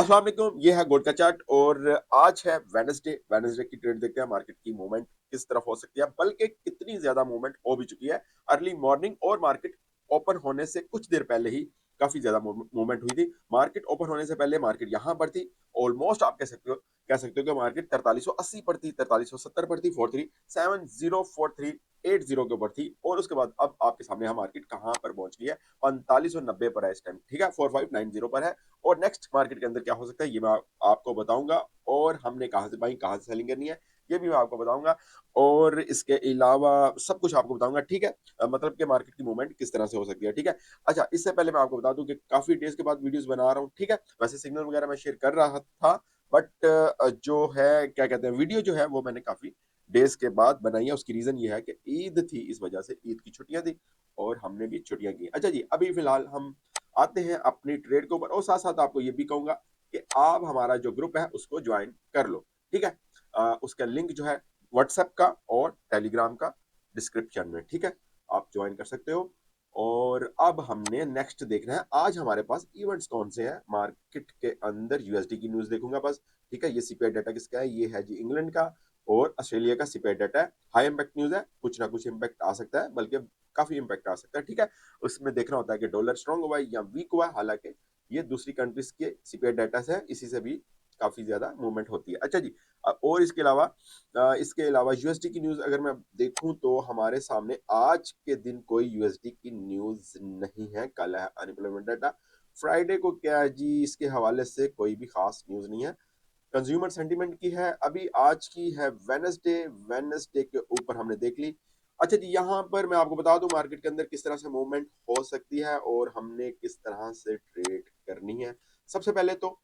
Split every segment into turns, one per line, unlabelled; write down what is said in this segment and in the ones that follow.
अस्सलाम वालेकुम, ये है गोल्ड का चार्ट और आज है वेडनेसडे की ट्रेड देखते हैं मार्केट की मूवमेंट किस तरफ हो सकती है, बल्कि कितनी ज्यादा मूवमेंट हो भी चुकी है। अर्ली मॉर्निंग और मार्केट ओपन होने से कुछ देर पहले ही काफी ज्यादा मूवमेंट हुई थी। मार्केट ओपन होने से पहले मार्केट यहाँ पर थी। ऑलमोस्ट आप कह सकते हो कि मार्केट 4380 पर थी, 4370 पर थी, 43704380 के ऊपर थी। और उसके बाद अब आपके सामने यहाँ मार्केट कहाँ पर पहुंच गई है, 4590 पर है इस टाइम, ठीक है, 4590 पर है। और नेक्स्ट मार्केट के अंदर क्या हो सकता है ये मैं आपको बताऊंगा, और हमने कहां से बाइंग कहां से सेलिंग करनी है ये भी मैं आपको बताऊंगा, और इसके अलावा सब कुछ आपको बताऊंगा, ठीक है। मतलब कि मार्केट की मूवमेंट किस तरह से हो सकती है, ठीक है। अच्छा, इससे पहले मैं आपको बता दूं कि काफी डेज के बाद वीडियोस बना रहा हूँ, ठीक है। वैसे सिग्नल वगैरह मैं शेयर कर रहा था, बट जो है क्या कहते हैं, वीडियो जो है वो मैंने काफी डेज के बाद बनाई है। उसकी रीजन ये है कि ईद थी, इस वजह से ईद की छुट्टियां थी और हमने भी छुट्टियां की। अच्छा जी, अभी फिलहाल हम आते हैं अपनी ट्रेड के ऊपर, और साथ साथ आपको ये भी कहूंगा कि आप हमारा जो ग्रुप है उसको ज्वाइन कर लो, ठीक है। उसका लिंक जो है व्हाट्सएप का और टेलीग्राम का डिस्क्रिप्शन में, ठीक है, आप ज्वाइन कर सकते हो। और अब हमने नेक्स्ट देखना है, आज हमारे पास इवेंट्स कौन से हैं मार्केट के अंदर। यूएसडी की न्यूज देखूंगा बस, ठीक है। ये सीपीआई डाटा किसका है, ये है जी इंग्लैंड का और ऑस्ट्रेलिया का सीपीआई डाटा है। हाई इंपैक्ट न्यूज है, कुछ ना कुछ इंपैक्ट आ सकता है, बल्कि काफी इंपैक्ट आ सकता है, ठीक है। उसमें देखना होता है कि डॉलर स्ट्रांग हुआ है या वीक हुआ है, हालांकि ये दूसरी कंट्रीज के सीपीआई डाटा से है, इसी से भी काफी ज्यादा मूवमेंट होती है। अच्छा जी, और इसके अलावा यूएसडी की न्यूज अगर मैं देखूं तो हमारे सामने आज के दिन कोई यूएसडी की न्यूज नहीं है। कल है अनएम्प्लॉयमेंट डाटा, फ्राइडे को क्या है जी, इसके हवाले से कोई भी खास न्यूज नहीं है। कंज्यूमर सेंटीमेंट की है अभी, आज की है वेनसडे, वेनसडे के ऊपर हमने देख ली। अच्छा जी, यहाँ पर मैं आपको बता दूं मार्केट के अंदर किस तरह से मूवमेंट हो सकती है और हमने किस तरह से ट्रेड करनी है। सबसे पहले तो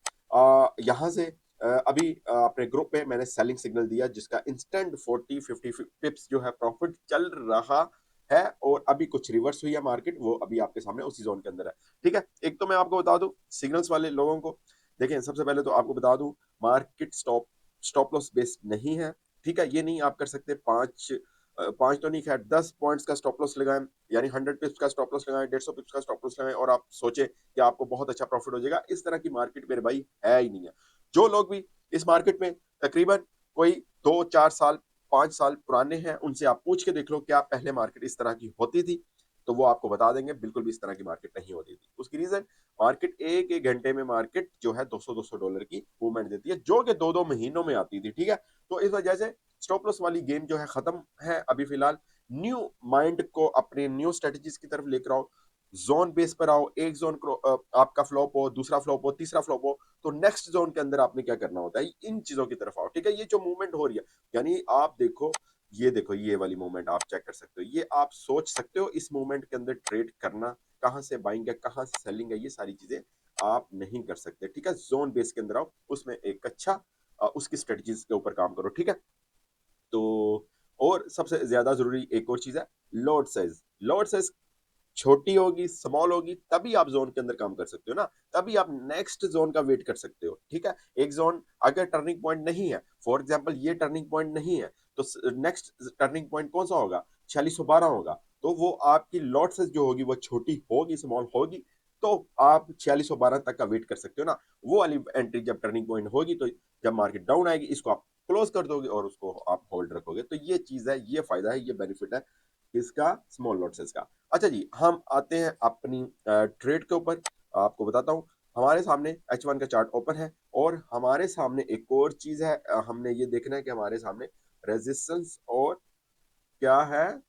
यहाँ से अभी अपने ग्रुप पे मैंने सेलिंग सिग्नल दिया, जिसका इंस्टेंट 40-50 पिप्स जो है प्रॉफिट चल रहा है, और अभी कुछ रिवर्स हुई है मार्केट, वो अभी आपके सामने उसी जोन के अंदर है, ठीक है। एक तो मैं आपको बता दूं सिग्नल्स वाले लोगों को, देखें सबसे पहले तो आपको बता दूं मार्केट स्टॉप लॉस बेस्ड नहीं है, ठीक है। ये नहीं आप कर सकते पांच तो नहीं, खैर 10 पॉइंट्स का स्टॉप लॉस लगाएं, यानी 100 पिप्स का स्टॉप लॉस लगाएं, 150 पिप्स का स्टॉप लॉस लगाएं, और आप सोचे कि आपको बहुत अच्छा प्रॉफिट हो जाएगा। इस तरह की मार्केट मेरे भाई है ही नहीं है। जो लोग भी इस मार्केट में तकरीबन कोई 2-4 साल 5 साल पुराने हैं, उनसे आप पूछ के देख लो क्या पहले मार्केट इस तरह की होती थी, तो वो आपको बता देंगे बिल्कुल भी इस तरह की मार्केट नहीं होती थी। उसकी रीजन, मार्केट एक एक घंटे में मार्केट जो है 200-200 डॉलर की मूवमेंट देती है, जो कि 2-2 महीनों में आती थी, ठीक है। तो इस वजह से स्टॉप लॉस वाली गेम जो है खत्म है अभी फिलहाल। न्यू माइंड को अपने न्यू स्ट्रेटेजीज की तरफ लेकर आओ, जोन बेस पर आओ। एक जोन आपका फ्लॉप हो, दूसरा फ्लॉप हो, तीसरा फ्लॉप हो, तो नेक्स्ट जोन के अंदर आपने क्या करना होता है, इन चीजों की तरफ आओ, ठीक है। ये जो मूवमेंट हो रही है, यानी आप देखो ये वाली मूवमेंट आप चेक कर सकते हो, ये आप सोच सकते हो इस मूवमेंट के अंदर ट्रेड करना, कहां से बाइंग है कहां से सेलिंग है, ये सारी चीजें आप नहीं कर सकते, ठीक है। जोन बेस के अंदर आओ, उसमें एक अच्छा उसकी स्ट्रेटजीज के ऊपर काम करो, ठीक है। तो और सबसे ज्यादा जरूरी एक और चीज है, लॉट साइज छोटी होगी, स्मॉल होगी, तभी आप जोन के अंदर काम कर सकते हो ना, तभी आप नेक्स्ट जोन का वेट कर सकते हो, ठीक है। एक जोन अगर टर्निंग पॉइंट नहीं है, फॉर एग्जांपल ये टर्निंग पॉइंट नहीं है, तो नेक्स्ट टर्निंग पॉइंट कौन सा होगा, 4612 होगा। तो वो आपकी लॉट साइज जो होगी वो छोटी होगी, स्मॉल होगी, तो आप 4612 तक का वेट कर सकते हो ना। वो वाली एंट्री जब टर्निंग पॉइंट होगी, तो जब मार्केट डाउन आएगी इसको आप क्लोज कर दोगे और उसको आप होल्ड रखोगे। तो ये चीज है, ये फायदा है, ये बेनिफिट है इसका, स्मॉल लॉट साइज का। अच्छा जी, हम आते हैं अपनी ट्रेड के ऊपर। आपको बताता हूँ, हमारे सामने H1 का चार्ट ओपन है, और हमारे सामने एक और चीज है, हमने ये देखना है कि हमारे सामने रेजिस्टेंस और क्या है,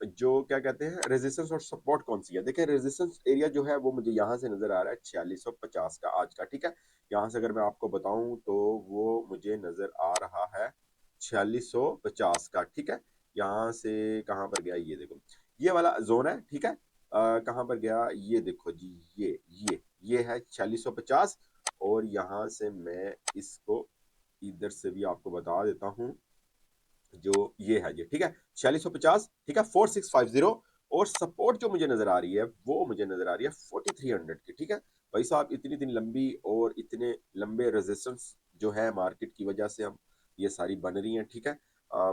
जो क्या कहते हैं, रेजिस्टेंस और सपोर्ट कौन सी है। देखिए रेजिस्टेंस एरिया जो है वो मुझे यहाँ से नजर आ रहा है 4650 का आज का, ठीक है। यहाँ से अगर मैं आपको बताऊं तो वो मुझे नजर आ रहा है 4650 का, ठीक है। यहाँ से कहाँ पर गया, ये देखो ये वाला जोन है, ठीक है। कहाँ पर गया, ये देखो जी, ये है 4650, और यहाँ से मैं इसको इधर से भी आपको बता देता हूँ, जो ये है, ये ठीक है 4650, ठीक है, 4650। और सपोर्ट जो मुझे नजर आ रही है वो मुझे नजर आ रही है 4300 की, ठीक है। भाई साहब, इतनी इतनी लंबी और इतने लंबे रेजिस्टेंस जो है मार्केट की वजह से हम ये सारी बन रही हैं, ठीक है।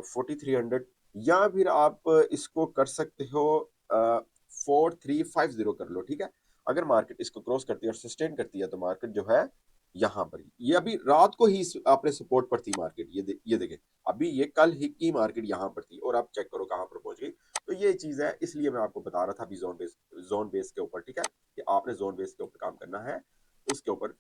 4300, या फिर आप इसको कर सकते हो 4350 कर लो, ठीक है। अगर मार्केट इसको क्रॉस करती है और सस्टेन करती है तो मार्केट जो है यहाँ पर ये अभी रात को ही अपने सपोर्ट पर थी मार्केट, ये देखें, अभी ये कल ही की मार्केट यहाँ पर थी और आप चेक करो कहाँ पर पहुंच गई। तो ये चीज है, इसलिए मैं आपको बता रहा था अभी जोन बेस के ऊपर, ठीक है, कि आपने जोन बेस के ऊपर काम करना है, उसके ऊपर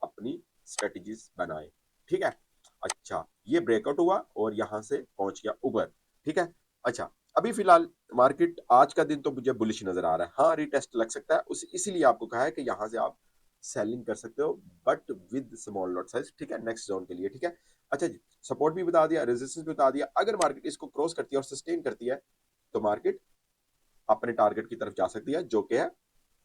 अपनी स्ट्रेटेजीज बनाए, ठीक है। अच्छा, ये ब्रेकआउट हुआ और यहाँ से पहुंच गया ऊपर, ठीक है। अच्छा, अभी फिलहाल मार्केट आज का दिन तो मुझे बुलिश नजर आ रहा है, हाँ रीटेस्ट लग सकता है, उस इसीलिए आपको कहा है कि यहाँ से आप सेलिंग कर सकते हो, but with small lot size, ठीक है, नेक्स्ट जोन के लिए, ठीक है। अच्छा जी, सपोर्ट भी बता दिया, रेजिस्टेंस भी बता दिया, अगर मार्केट इसको क्रॉस करती है और सस्टेन करती है तो मार्केट अपने टारगेट की तरफ जा सकती है, जो कि है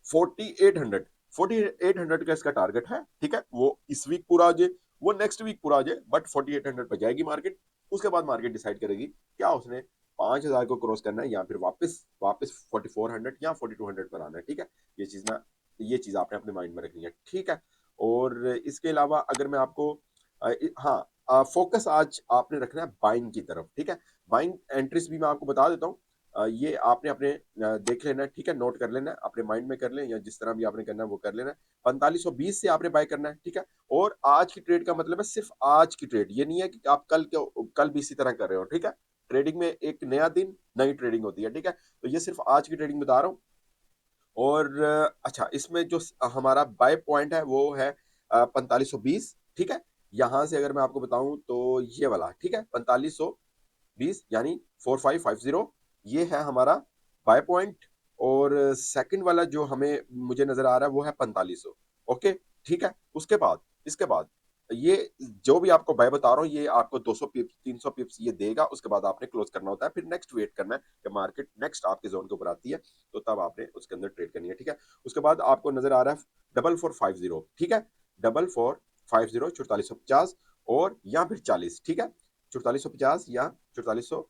4800। 4800 का इसका टारगेट है, ठीक है। वो इस वीक पूरा आ जाए, वो नेक्स्ट वीक पूरा आ जाए, बट 4800 पर जाएगी मार्केट। उसके बाद मार्केट डिसाइड करेगी क्या उसने 5000 को क्रॉस करना है या फिर वापस वापस 4400 या 4200 पर आना है, ठीक है। ये चीज ना, ये चीज आपने अपने माइंड में रखनी है, ठीक है। और इसके अलावा अगर मैं आपको हाँ, फोकस आज आपने रखना है बाइंग की तरफ, ठीक है। बाइंग एंट्रीज भी मैं आपको बता देता हूँ, ये आपने अपने देख लेना है, ठीक है, नोट कर लेना है, अपने माइंड में कर लें या जिस तरह भी आपने करना है वो कर लेना है। 4520 से आपने बाय करना है, ठीक है। और आज की ट्रेड का मतलब है सिर्फ आज की ट्रेड, ये नहीं है कि आप कल भी इसी तरह कर रहे हो, ठीक है। ट्रेडिंग में एक नया दिन नई ट्रेडिंग होती है, ठीक है। तो ये सिर्फ आज की ट्रेडिंग बता रहा हूँ। और अच्छा, इसमें जो हमारा बाय पॉइंट है वो है 4520, ठीक है। यहां से अगर मैं आपको बताऊं तो ये वाला, ठीक है, 4520 यानी 4550, ये है हमारा बाय पॉइंट। और सेकंड वाला जो हमें मुझे नजर आ रहा है वो है 4500, ओके, ठीक है। उसके बाद इसके बाद ये जो भी आपको बाय बता रहा हूँ ये आपको 200 पिप्स 300 पिप्स ये देगा, उसके बाद आपने क्लोज करना होता है, फिर नेक्स्ट वेट करना है कि मार्केट नेक्स्ट आपके जोन के ऊपर आती है, तो तब आपने उसके अंदर ट्रेड करनी है, ठीक है। उसके बाद आपको नजर आ रहा है 4450, ठीक है, 4450, 4450 और या फिर 40, ठीक है, 4450 या 4400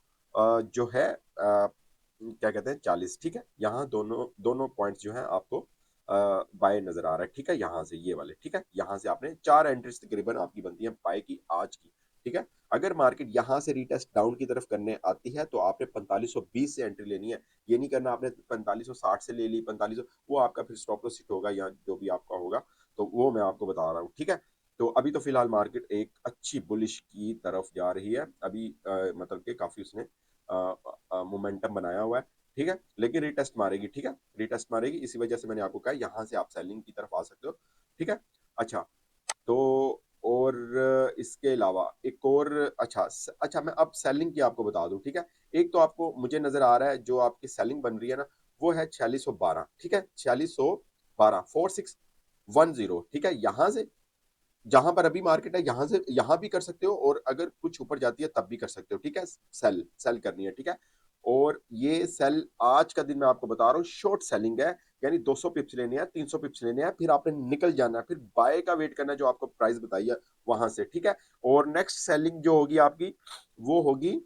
जो है क्या कहते हैं 40, ठीक है। यहाँ दोनों दोनों पॉइंट्स जो है आपको बाय नजर आ रहा है, ठीक है, यहाँ से ये वाले, ठीक है। यहाँ से आपने 4 एंट्रीज तकरीबन आपकी बनती है बाय की आज की, ठीक है। अगर मार्केट यहाँ से रिटेस्ट डाउन की तरफ करने आती है तो आपने 4520 से एंट्री लेनी है, ये नहीं करना आपने 4560 से ले ली 4500, वो आपका फिर स्टॉप लॉस हिट होगा या जो भी आपका होगा, तो वो मैं आपको बता रहा हूँ, ठीक है। तो अभी तो फिलहाल मार्केट एक अच्छी बुलिश की तरफ जा रही है, अभी मतलब कि काफी उसने मोमेंटम बनाया हुआ है, ठीक है, लेकिन रिटेस्ट मारेगी, ठीक है, रिटेस्ट मारेगी, इसी वजह से मैंने आपको कहा यहाँ से आप सेलिंग की तरफ आ सकते हो, ठीक है। अच्छा, तो और इसके अलावा एक और अच्छा मैं अब सेलिंग की आपको बता दूं, ठीक है। एक तो आपको मुझे नजर आ रहा है जो आपकी सेलिंग बन रही है ना, वो है 4612, ठीक है, 4612 4610, ठीक है। यहाँ से जहां पर अभी मार्केट है यहाँ से यहाँ भी कर सकते हो, और अगर कुछ ऊपर जाती है तब भी कर सकते हो, ठीक है। सेल सेल करनी है, ठीक है। और ये सेल आज का दिन मैं आपको बता रहा हूँ शॉर्ट सेलिंग है, यानी 200 पिप्स लेने हैं 300 पिप्स लेने हैं, फिर आपने निकल जाना है, फिर बाय का वेट करना है जो आपको प्राइस बताई है वहां से, ठीक है। और नेक्स्ट सेलिंग जो होगी आपकी वो होगी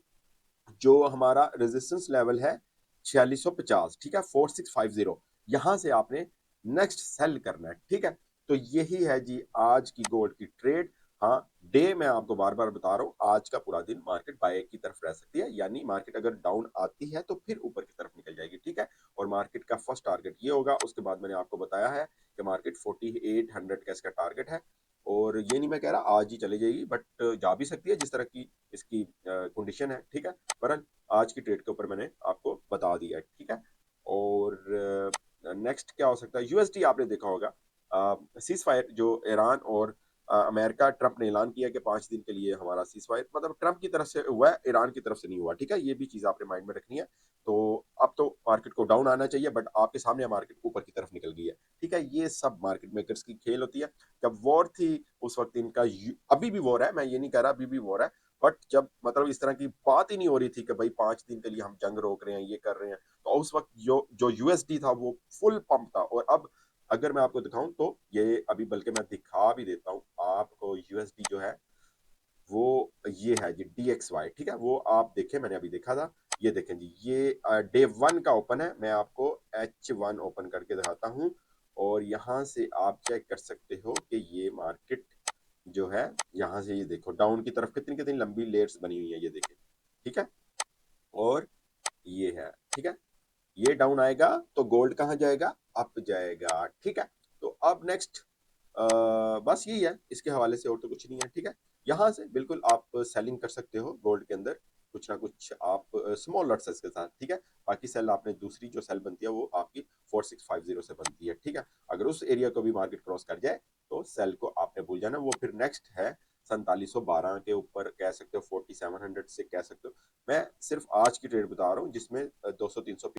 जो हमारा रेजिस्टेंस लेवल है 4650, ठीक है, 4650, यहां से आपने नेक्स्ट सेल करना है, ठीक है। तो यही है जी आज की गोल्ड की ट्रेड। हाँ, डे मैं आपको बार बार बता रहा हूँ, आज का पूरा दिन मार्केट बाय की तरफ रह सकती है, यानी मार्केट अगर डाउन आती है तो फिर ऊपर की तरफ निकल जाएगी, ठीक है। और मार्केट का फर्स्ट टारगेट ये होगा, उसके बाद मैंने आपको बताया है कि मार्केट 4800 का इसका टारगेट है। और ये नहीं मैं कह रहा आज ही चली जाएगी, बट जा भी सकती है जिस तरह की इसकी कंडीशन है, ठीक है। पर आज की ट्रेड के ऊपर मैंने आपको बता दिया है, ठीक है। और नेक्स्ट क्या हो सकता है, यूएसडी आपने देखा होगा, सीज फायर जो ईरान और अमेरिका, ट्रंप ने ऐलान किया कि 5 दिन के लिए हमारा सीज फायर, मतलब ट्रंप की तरफ से हुआ है, ईरान की तरफ से नहीं हुआ, ठीक है। ये भी चीज आपने माइंड में रखनी है। तो अब तो मार्केट को डाउन आना चाहिए, बट आपके सामने मार्केट ऊपर की तरफ निकल गई है, ठीक है। ये सब मार्केट मेकर्स की खेल होती है। जब वॉर थी उस वक्त इनका अभी भी वॉर है, मैं ये नहीं कह रहा अभी भी वॉर है, बट जब मतलब इस तरह की बात ही नहीं हो रही थी कि भाई 5 दिन के लिए हम जंग रोक रहे हैं ये कर रहे हैं, तो उस वक्त जो जो यूएसडी था वो फुल पंप था। और अब अगर मैं आपको दिखाऊं तो ये अभी बल्कि मैं दिखा भी देता हूं आपको, यूएसडी जो है वो ये है जी DXY, ठीक है। वो आप देखें, मैंने अभी देखा था, ये देखें जी, ये डे 1 का ओपन है, मैं आपको H1 ओपन करके दिखाता हूं। और यहां से आप चेक कर सकते हो कि ये मार्केट जो है यहाँ से, ये देखो डाउन की तरफ कितनी कितनी लंबी लेयर्स बनी हुई है, ये देखें, ठीक है। और ये है, ठीक है, ये डाउन आएगा तो गोल्ड कहाँ जाएगा, अप जाएगा, ठीक है। तो अब नेक्स्ट बस यही है इसके हवाले से, और तो कुछ नहीं है। ठीक है, यहाँ से बिल्कुल आप सेलिंग कर सकते हो गोल्ड के अंदर कुछ ना कुछ आप स्मॉल लॉट्स के साथ। ठीक है, बाकी सेल आपने दूसरी जो सेल बनती है वो आपकी 4650 से बनती है। ठीक है, अगर उस एरिया को भी मार्केट क्रॉस कर जाए तो सेल को आपने भूल जाना। वो फिर नेक्स्ट है 4712 के ऊपर कह सकते हो, 4700 से कह सकते हो। मैं सिर्फ आज की ट्रेड बता रहा हूँ जिसमें 200-300